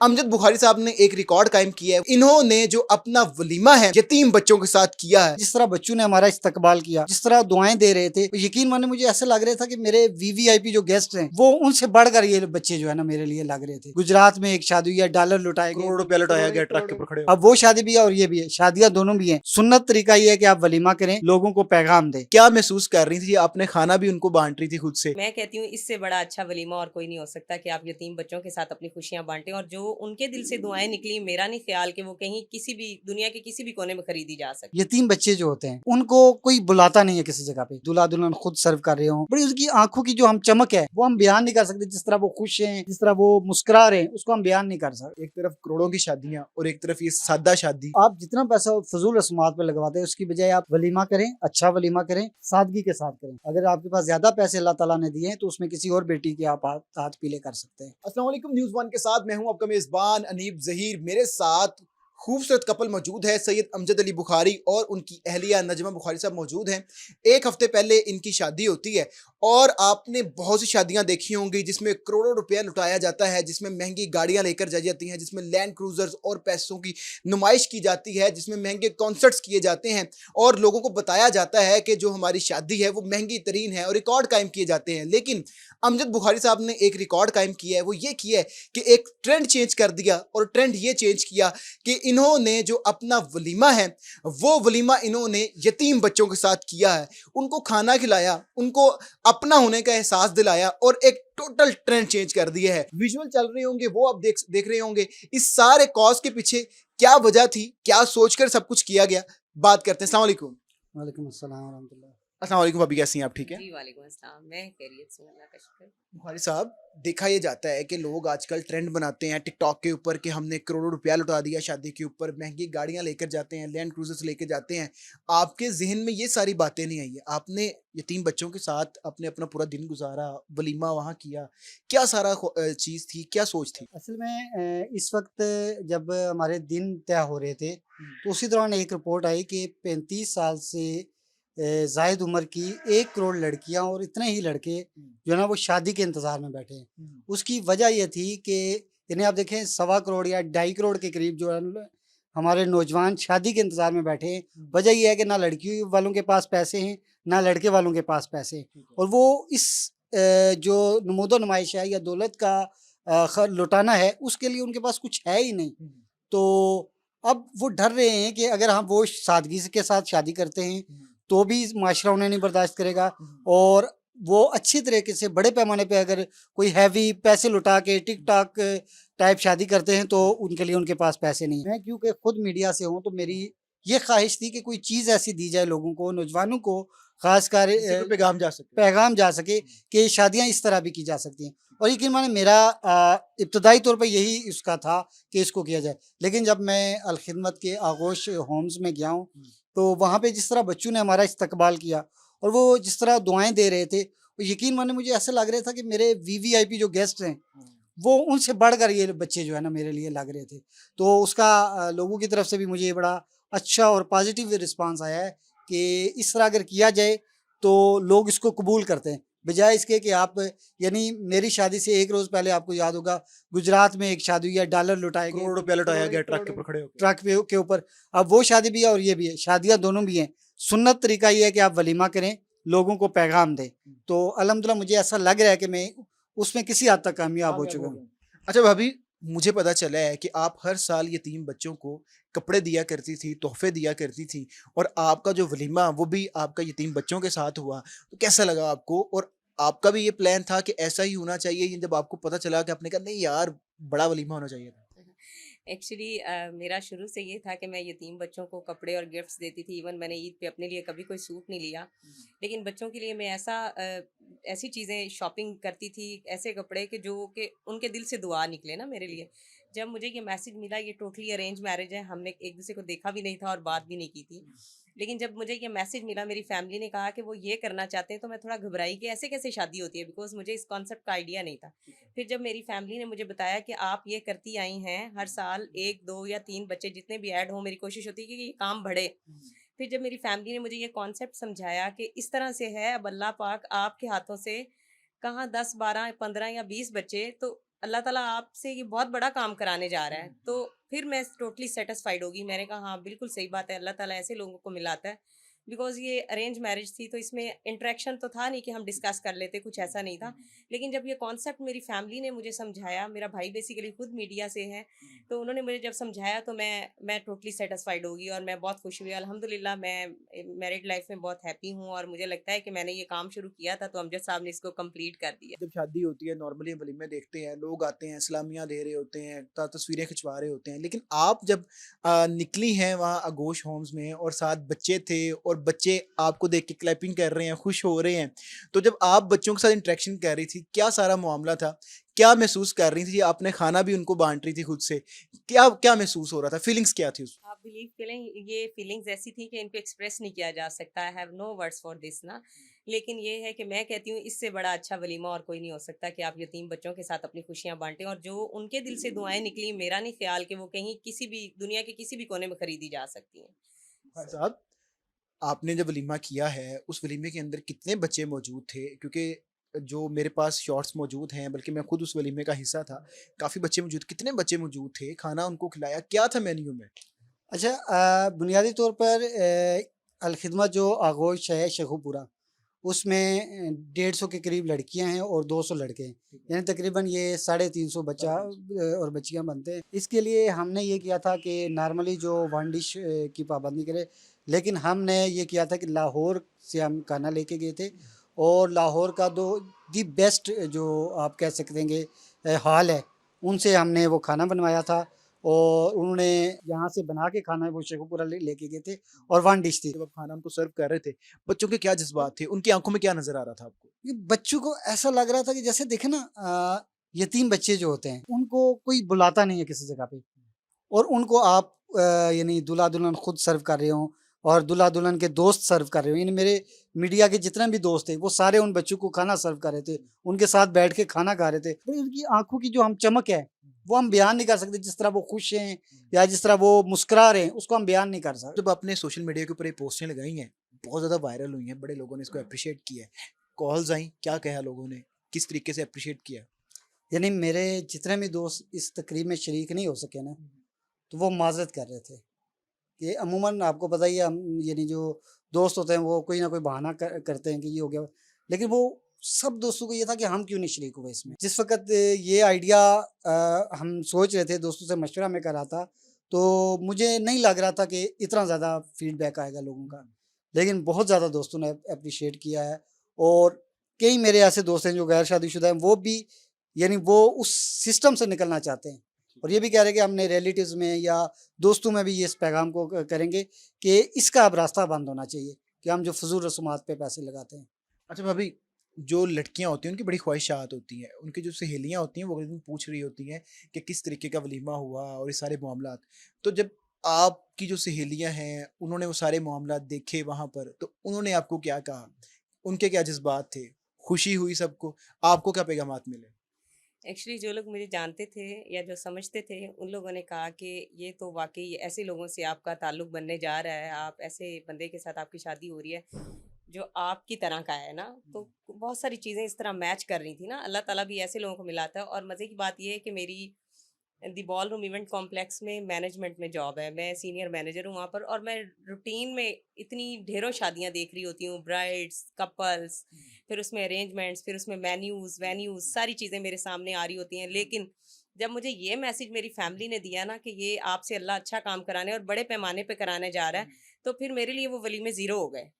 अमजद बुखारी साहब ने एक रिकॉर्ड कायम किया है। इन्होंने जो अपना वलीमा है यतीम बच्चों के साथ किया है। जिस तरह बच्चों ने हमारा इस्तकबाल किया, जिस तरह दुआएं दे रहे थे, यकीन माने मुझे ऐसा लग रहा था कि मेरे वीवीआईपी जो गेस्ट हैं वो उनसे बढ़कर ये बच्चे जो है ना मेरे लिए लग रहे थे। गुजरात में एक शादी हुई है, डॉलर लुटाए गए, करोड़ रुपया लुटाया गया ट्रक के ऊपर खड़े। अब वो शादी भी है और ये भी है, शादियां दोनों भी हैं। सुन्नत तरीका ये है कि आप वलीमा करें, लोगों को पैगाम दें। क्या महसूस कर रही थी? आपने खाना भी उनको बांट रही थी खुद से। मैं कहती हूँ इससे बड़ा अच्छा वलीमा और कोई नहीं हो सकता कि आप यतीम बच्चों के साथ अपनी खुशियां बांटें, और जो उनके दिल से दुआएं निकली, मेरा नहीं ख्याल कि वो कहीं किसी भी दुनिया के किसी भी कोने में खरीदी जा सकती। यतीम बच्चे जो होते हैं उनको कोई बुलाता नहीं है किसी जगह पे, दूल्हा दुल्हन खुद सर्व कर रहे हो, बड़ी उसकी आंखों की जो हम चमक है वो हम बयान नहीं कर सकते। जिस तरह वो खुश हैं, जिस तरह वो मुस्कुरा रहे हैं, उसको हम बयान नहीं कर सकते। एक तरफ करोड़ों की शादियां और एक तरफ ये सादा शादी। आप जितना पैसा फजूल रस्मात पे लगवाते हैं उसकी बजाय आप वलीमा करें, अच्छा वलीमा करें, सादगी के साथ करें। अगर आपके पास ज्यादा पैसे अल्लाह ताला ने दिए हैं तो उसमें किसी और बेटी के आप हाथ पीले कर सकते हैं। अस्सलाम वालेकुम, न्यूज़ वन के साथ मैं हूं आपका मेजबान अनीब जहीर। मेरे साथ खूबसूरत कपल मौजूद है, सैयद अमजद अली बुखारी और उनकी अहलिया नजमा बुखारी साहब मौजूद हैं। एक हफ्ते पहले इनकी शादी होती है और आपने बहुत सी शादियां देखी होंगी जिसमें करोड़ों रुपया लुटाया जाता है, जिसमें महंगी गाड़ियां लेकर जाई जाती हैं, जिसमें लैंड क्रूजर्स और पैसों की नुमाइश की जाती है, जिसमें महंगे कॉन्सर्ट्स किए जाते हैं और लोगों को बताया जाता है कि जो हमारी शादी है वो महंगी तरीन है और रिकॉर्ड कायम किए जाते हैं। लेकिन अमजद बुखारी साहब ने एक रिकॉर्ड कायम किया है, वो ये किया है कि एक ट्रेंड चेंज कर दिया। और ट्रेंड ये चेंज किया कि इन्होंने जो अपना वलीमा है वो वलीमा इन्होंने यतीम बच्चों के साथ किया है। उनको खाना खिलाया, उनको अपना होने का एहसास दिलाया और एक टोटल ट्रेंड चेंज कर दिया है। विजुअल चल रहे होंगे वो आप देख रहे होंगे। इस सारे कॉज के पीछे क्या वजह थी, क्या सोचकर सब कुछ किया गया, बात करते हैं। अस्सलाम वालेकुम। वालेकुम अस्सलाम व रहमतुल्लाह। अस्सलाम वालेकुम, भाभी कैसी हैं आप? ठीक है जी वालेकुम अस्सलाम, मैं खैरियत से हूं, अल्लाह का शुक्र। बुखारी साहब, देखा ये जाता है कि लोग आजकल ट्रेंड बनाते हैं टिकटॉक के ऊपर कि हमने करोड़ों रुपया लुटा दिया शादी के ऊपर, महंगी गाड़ियां लेकर जाते हैं, लैंड क्रूजर्स लेकर जाते हैं। आपके जहन में ये सारी बातें नहीं आई है? आपने यतीम बच्चों के साथ अपने अपना पूरा दिन गुजारा, वलीमा वहाँ किया, क्या सारा चीज़ थी, क्या सोच थी? असल में इस वक्त जब हमारे दिन तय हो रहे थे तो उसी दौरान एक रिपोर्ट आई कि 35 साल से जायद उम्र की 1 करोड़ लड़कियां और इतने ही लड़के जो है ना वो शादी के इंतजार में बैठे हैं। उसकी वजह यह थी कि यानी आप देखें 1.25 करोड़ या 2.5 करोड़ के करीब जो है हमारे नौजवान शादी के इंतजार में बैठे हैं। वजह यह है कि ना लड़की वालों के पास पैसे हैं ना लड़के वालों के पास पैसे हैं, और वो इस जो नमूदो नुमाइश है या दौलत का लुटाना है उसके लिए उनके पास कुछ है ही नहीं। तो अब वो डर रहे हैं कि अगर हम वो सादगी के साथ शादी करते हैं तो भी माशरा उन्हें नहीं बर्दाश्त करेगा, और वो अच्छी तरीके से बड़े पैमाने पे अगर कोई हैवी पैसे लुटा के टिक टाक टाइप शादी करते हैं तो उनके लिए उनके पास पैसे नहीं है। मैं क्योंकि खुद मीडिया से हूँ तो मेरी ये ख्वाहिश थी कि कोई चीज़ ऐसी दी जाए लोगों को, नौजवानों को खासकर पैगाम जा सकते पैगाम जा सके कि शादियां इस तरह भी की जा सकती हैं। और यकीन माने मेरा इब्तदाई तौर पे यही उसका था कि इसको किया जाए। लेकिन जब मैं अलखिदमत के आगोश होम्स में गया हूँ तो वहाँ पे जिस तरह बच्चों ने हमारा इस्तकबाल किया और वो जिस तरह दुआएं दे रहे थे, तो यकीन माने मुझे ऐसा लग रहा था कि मेरे वीवीआईपी जो गेस्ट हैं वो उनसे बढ़कर ये बच्चे जो है ना मेरे लिए लग रहे थे। तो उसका लोगों की तरफ से भी मुझे बड़ा अच्छा और पॉजिटिव रिस्पांस आया है कि इस तरह अगर किया जाए तो लोग इसको कबूल करते हैं, बजाय इसके कि आप यानी मेरी शादी से एक रोज़ पहले आपको याद होगा गुजरात में एक शादी हुई है, डॉलर लुटाए गए, करोड़ रुपया लुटाया गया ट्रक के ऊपर खड़े होकर। ट्रक के ऊपर। अब वो शादी भी है और ये भी है, शादियां दोनों भी हैं। सुन्नत तरीका ये है कि आप वलीमा करें, लोगों को पैगाम दें। तो अल्हम्दुलिल्लाह मुझे ऐसा लग रहा है कि मैं उसमें किसी हद तक कामयाब हो चुका हूँ। अच्छा भाभी, मुझे पता चला है कि आप हर साल यतीम बच्चों को कपड़े दिया करती थी, तोहफे दिया करती थी और आपका जो वलीमा वो भी आपका यतीम बच्चों के साथ हुआ। तो कैसा लगा आपको? और आपका भी ये प्लान था कि ऐसा ही होना चाहिए? ये जब आपको पता चला कि आपने कहा नहीं यार, बड़ा वलीमा होना चाहिए था? एक्चुअली मेरा शुरू से ये था कि मैं यतीम बच्चों को कपड़े और गिफ्ट्स देती थी। इवन मैंने ईद पे अपने लिए कभी कोई सूट नहीं लिया, लेकिन बच्चों के लिए मैं ऐसी चीज़ें शॉपिंग करती थी, ऐसे कपड़े कि जो कि उनके दिल से दुआ निकले ना मेरे लिए। जब मुझे ये मैसेज मिला ये टोटली अरेंज मैरिज है, हमने एक दूसरे को देखा भी नहीं था और बात भी नहीं की थी, लेकिन जब मुझे ये मैसेज मिला, मेरी फैमिली ने कहा कि वो ये करना चाहते हैं, तो मैं थोड़ा घबराई कि ऐसे कैसे शादी होती है, बिकॉज मुझे इस कॉन्सेप्ट का आइडिया नहीं था। फिर जब मेरी फैमिली ने मुझे बताया कि आप ये करती आई हैं, हर साल 1, 2 या 3 बच्चे जितने भी ऐड हों, मेरी कोशिश होती है कि ये काम बढ़े। फिर जब मेरी फैमिली ने मुझे ये कॉन्सेप्ट समझाया कि इस तरह से है, अब अल्लाह पाक आपके हाथों से कहाँ 10, 12, 15 या 20 बच्चे, तो अल्लाह ताला आपसे ये बहुत बड़ा काम कराने जा रहा है, तो फिर मैं टोटली सेटिस्फाइड होगी। मैंने कहा हाँ, बिल्कुल सही बात है, अल्लाह ताला ऐसे लोगों को मिलाता है। बिकॉज़ ये अरेंज मैरिज थी, तो इसमें इंटरेक्शन तो था नहीं कि हम डिस्कस कर लेते, कुछ ऐसा नहीं था। लेकिन जब ये कॉन्सेप्ट मेरी फैमिली ने मुझे समझाया, मेरा भाई बेसिकली खुद मीडिया से है, तो उन्होंने मुझे जब समझाया तो मैं टोटली सेटिस्फाइड होगी और मैं बहुत खुश हुई। अल्हम्दुलिल्लाह मैं मैरिड लाइफ में बहुत हैप्पी हूँ और मुझे लगता है कि मैंने ये काम शुरू किया था तो अमजद साहब ने इसको कंप्लीट कर दिया। जब शादी होती है नॉर्मली वलीमे देखते हैं, लोग आते हैं, सलामियाँ दे रहे होते हैं, तस्वीरें खिंचवा रहे होते हैं, लेकिन आप जब निकली हैं वहाँ आगोश होम्स में और साथ बच्चे थे और बच्चे आपको देख के क्लैपिंग कर रहे हैं, खुश हो रहे हैं, तो जब आप बच्चों के साथ इंटरेक्शन कर रही थी, क्या सारा मामला था? क्या महसूस कर रही थी? आपने खाना भी उनको बांट रही थी खुद से, क्या क्या महसूस हो रहा था? फीलिंग्स क्या थी उस? आप बिलीव करें, ये फीलिंग्स ऐसी थी कि इनको एक्सप्रेस नहीं किया जा सकता। I have no words for this ना। लेकिन ये है कि मैं कहती हूँ इससे बड़ा अच्छा वलीमा और कोई नहीं हो सकता कि आप यतीम बच्चों के साथ अपनी खुशियाँ बांटें, और जो उनके दिल से दुआएं निकली, मेरा नहीं ख्याल कि वो कहीं किसी भी दुनिया के किसी भी कोने में खरीदी जा सकती हैं। भाई So, साहब, आपने जब वलीमा किया है, उस वलीमे के अंदर कितने बच्चे मौजूद थे? क्योंकि जो मेरे पास शॉट्स मौजूद हैं, बल्कि मैं खुद उस वलीमे का हिस्सा था, काफ़ी बच्चे मौजूद, कितने बच्चे मौजूद थे? खाना उनको खिलाया, क्या था मेन्यू में? अच्छा, बुनियादी तौर पर अल-खिदमत जो आगोश है शेखुपुरा, उसमें 150 के करीब लड़कियां हैं और 200 लड़के हैं। यानी तकरीबन ये 350 बच्चा और बच्चियां बनते हैं। इसके लिए हमने ये किया था कि नॉर्मली जो वन डिश की पाबंदी करे, लेकिन हमने ये किया था कि लाहौर से हम खाना लेके गए थे और लाहौर का दो दी बेस्ट जो आप कह सकते हैं हॉल है, उनसे हमने वो खाना बनवाया था और उन्होंने यहाँ से बना के खाना वो शेखुपुरा लेके गए थे और वन डिश थी। जब आप खाना उनको सर्व कर रहे थे, बच्चों के क्या जज़्बात थे? उनकी आँखों में क्या नज़र आ रहा था आपको? ये बच्चों को ऐसा लग रहा था कि जैसे देखे ना, यतीम बच्चे जो होते हैं उनको कोई बुलाता नहीं है किसी जगह पे, और उनको आप यानी दूल्हा दुल्हन खुद सर्व कर रहे हो और दूल्हा दुल्हन के दोस्त सर्व कर रहे हो। यानी मेरे मीडिया के जितने भी दोस्त थे वो सारे उन बच्चों को खाना सर्व कर रहे थे, उनके साथ बैठ के खाना खा रहे थे। तो उनकी आंखों की जो हम चमक है वो हम बयान नहीं कर सकते, जिस तरह वो खुश हैं या जिस तरह वो मुस्कुरा रहे हैं उसको हम बयान नहीं कर सकते। जब आपने सोशल मीडिया के ऊपर ये पोस्टें लगाई हैं, बहुत ज़्यादा वायरल हुई हैं, बड़े लोगों ने इसको एप्रिशिएट किया है। कॉल्स आई, क्या कहा लोगों ने? किस तरीके से एप्रिशिएट किया? यानी मेरे जितने भी दोस्त इस तकरीब में शरीक नहीं हो सके ना, तो वो माजरत कर रहे थे कि अमूमन आपको पता ही है, हम यानी जो दोस्त होते हैं वो कोई ना कोई बहाना करते हैं कि ये हो गया, लेकिन वो सब दोस्तों को ये था कि हम क्यों नहीं शरीक हुए इसमें। जिस वक्त ये आइडिया हम सोच रहे थे, दोस्तों से मशवरा में कर रहा था, तो मुझे नहीं लग रहा था कि इतना ज़्यादा फीडबैक आएगा लोगों का, लेकिन बहुत ज़्यादा दोस्तों ने अप्रिशिएट किया है। और कई मेरे ऐसे दोस्त हैं जो गैर शादीशुदा हैं, वो भी यानी वो उस सिस्टम से निकलना चाहते हैं और ये भी कह रहे हैं कि हमने रिलेटिव्स में या दोस्तों में भी ये इस पैगाम को करेंगे कि इसका अब रास्ता बंद होना चाहिए कि हम जो फजूल रसूमात पे पैसे लगाते हैं। अच्छा भाभी, जो लड़कियाँ होती हैं उनकी बड़ी ख्वाहिशात होती हैं, उनकी जो सहेलियाँ होती हैं वो अगले दिन पूछ रही होती हैं कि किस तरीके का वलीमा हुआ और ये सारे मामलात। तो जब आपकी जो सहेलियाँ हैं उन्होंने वो सारे मामलात देखे वहाँ पर, तो उन्होंने आपको क्या कहा? उनके क्या जज़्बात थे? खुशी हुई सबको? आपको क्या पैगामात मिले? एक्चुअली जो लोग मुझे जानते थे या जो समझते थे, उन लोगों ने कहा कि ये तो वाक़ई ऐसे लोगों से आपका ताल्लुक बनने जा रहा है, आप ऐसे बंदे के साथ आपकी शादी हो रही है, जो आपकी तरह का है ना। तो बहुत सारी चीज़ें इस तरह मैच कर रही थी ना, अल्लाह ताला भी ऐसे लोगों को मिलाता है। और मज़े की बात ये है कि मेरी the ball room event complex में मैनेजमेंट में जॉब है, मैं सीनियर मैनेजर हूँ वहाँ पर, और मैं रूटीन में इतनी ढेरों शादियाँ देख रही होती हूँ, ब्राइड्स, कपल्स, फिर उसमें अरेंजमेंट्स, फिर उसमें मेन्यूज़, वेन्यूज़, सारी चीज़ें मेरे सामने आ रही होती हैं। लेकिन जब मुझे ये मैसेज मेरी फैमिली ने दिया ना कि ये आपसे अल्लाह अच्छा काम कराने और बड़े पैमाने पे कराने जा रहा है, तो फिर मेरे लिए वो वलीमे ज़ीरो हो गए।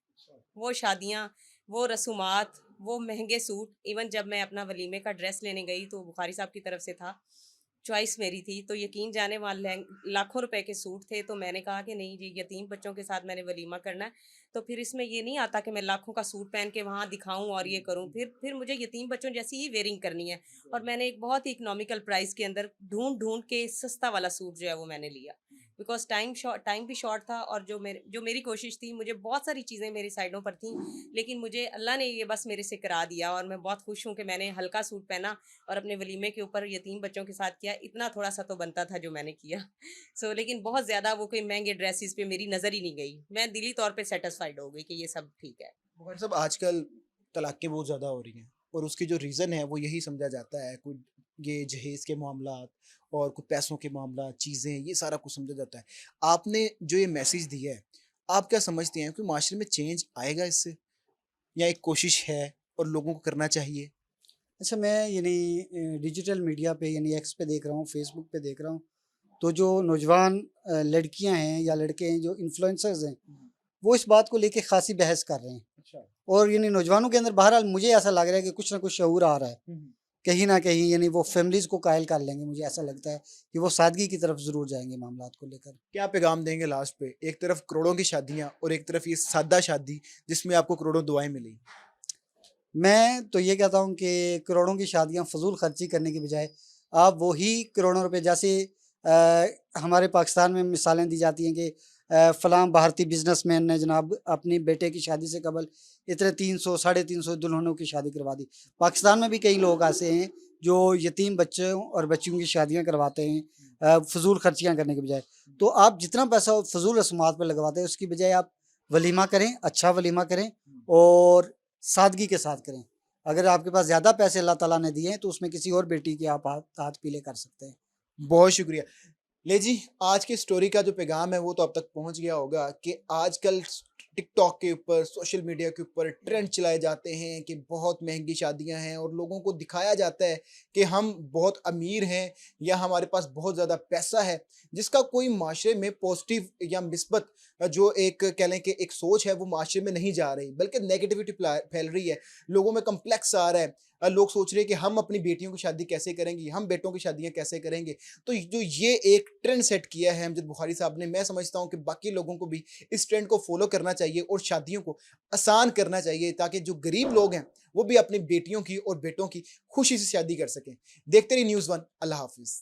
वो शादियाँ, वो रसूमात, वो महँगे सूट, इवन जब मैं अपना वलीमे का ड्रेस लेने गई तो बुखारी साहब की तरफ से था, चॉइस मेरी थी, तो यकीन जाने वहाँ लाखों रुपए के सूट थे, तो मैंने कहा कि नहीं जी, यतीम बच्चों के साथ मैंने वलीमा करना है, तो फिर इसमें ये नहीं आता कि मैं लाखों का सूट पहन के वहाँ दिखाऊँ और ये करूँ, फिर मुझे यतीम बच्चों जैसी ही वेयरिंग करनी है। और मैंने एक बहुत ही इकोनॉमिकल प्राइस के अंदर ढूँढ-ढूँढ के सस्ता वाला सूट जो है वो मैंने लिया। बिकॉज़ टाइम भी शॉर्ट था, और जो मेरी कोशिश थी, मुझे बहुत सारी चीज़ें मेरी साइडों पर थीं, लेकिन मुझे अल्लाह ने ये बस मेरे से करा दिया, और मैं बहुत खुश हूँ कि मैंने हल्का सूट पहना और अपने वलीमे के ऊपर यतीम बच्चों के साथ किया। इतना थोड़ा-सा तो बनता था जो मैंने किया। लेकिन बहुत ज़्यादा वो कोई महँगे ड्रेसेस पे मेरी नज़र ही नहीं गई। मैं दिली तौर पे सैटिस्फाइड हो गई कि ये सब ठीक है। बुखारी साहब, आजकल तलाक़ें बहुत ज़्यादा हो रही हैं और उसकी जो रीज़न है वो यही समझा जाता है, कोई ये जहेज़ के मामलात और कुछ पैसों के मामला, चीज़ें, ये सारा कुछ समझा जाता है। आपने जो ये मैसेज दिया है, आप क्या समझते हैं कि माशरे में चेंज आएगा इससे? या एक कोशिश है और लोगों को करना चाहिए? अच्छा, मैं यानी डिजिटल मीडिया पे यानी एक्स पे देख रहा हूँ, फेसबुक पे देख रहा हूँ, तो जो नौजवान लड़कियां हैं या लड़के हैं जो इन्फ्लुएंसर्स हैं, वो इस बात को लेके खासी बहस कर रहे हैं। अच्छा। और यानी नौजवानों के अंदर बहरहाल मुझे ऐसा लग रहा है कि कुछ ना कुछ शऊर आ रहा है, कहीं ना कहीं यानी वो फैमिलीज़ को कायल कर लेंगे। मुझे ऐसा लगता है कि वो सादगी की तरफ ज़रूर जाएंगे मामलात को लेकर। क्या पैगाम देंगे लास्ट पे? एक तरफ करोड़ों की शादियाँ और एक तरफ ये सादा शादी जिसमें आपको करोड़ों दुआएँ मिली। मैं तो ये कहता हूँ कि करोड़ों की शादियाँ फ़ज़ूल ख़र्ची करने की बजाय आप वही करोड़ों रुपए, जैसे हमारे पाकिस्तान में मिसालें दी जाती हैं कि फ़लाँ भारतीय बिज़नेसमैन ने जनाब अपने बेटे की शादी से कबल इतने 300 साढ़े 300 दुल्हनों की शादी करवा दी। पाकिस्तान में भी कई लोग ऐसे हैं जो यतीम बच्चों और बच्चियों की शादियाँ करवाते हैं फ़ज़ूल ख़र्चियाँ करने के बजाय। तो आप जितना पैसा फ़ज़ूल रस्मात पे लगवाते हैं, उसकी बजाय आप वलीमा करें, अच्छा वलीमा करें और सादगी के साथ करें। अगर आपके पास ज़्यादा पैसे अल्लाह ताला ने दिए हैं, तो उसमें किसी और बेटी के आप हाथ पीले कर सकते हैं। बहुत शुक्रिया। ले जी, आज की स्टोरी का जो पैगाम है वो तो अब तक पहुँच गया होगा कि आजकल टिकटॉक के ऊपर, सोशल मीडिया के ऊपर ट्रेंड चलाए जाते हैं कि बहुत महँगी शादियाँ हैं और लोगों को दिखाया जाता है कि हम बहुत अमीर हैं या हमारे पास बहुत ज़्यादा पैसा है, जिसका कोई माशरे में पॉज़िटिव या मिस्बत जो एक कह लें कि एक सोच है वो माशरे में नहीं जा रही, बल्कि नेगेटिविटी फैल रही है। लोगों में कॉम्प्लेक्स आ रहा है। लोग सोच रहे हैं कि हम अपनी बेटियों की शादी कैसे करेंगे, हम बेटों की शादियाँ कैसे करेंगे। तो जो ये एक ट्रेंड सेट किया है अमजद बुखारी साहब ने, मैं समझता हूँ कि बाकी लोगों को भी इस ट्रेंड को फॉलो करना चाहिए और शादियों को आसान करना चाहिए ताकि जो गरीब लोग हैं वो भी अपनी बेटियों की और बेटों की खुशी से शादी कर सकें। देखते रहिए न्यूज़ वन। अल्लाह हाफिज़।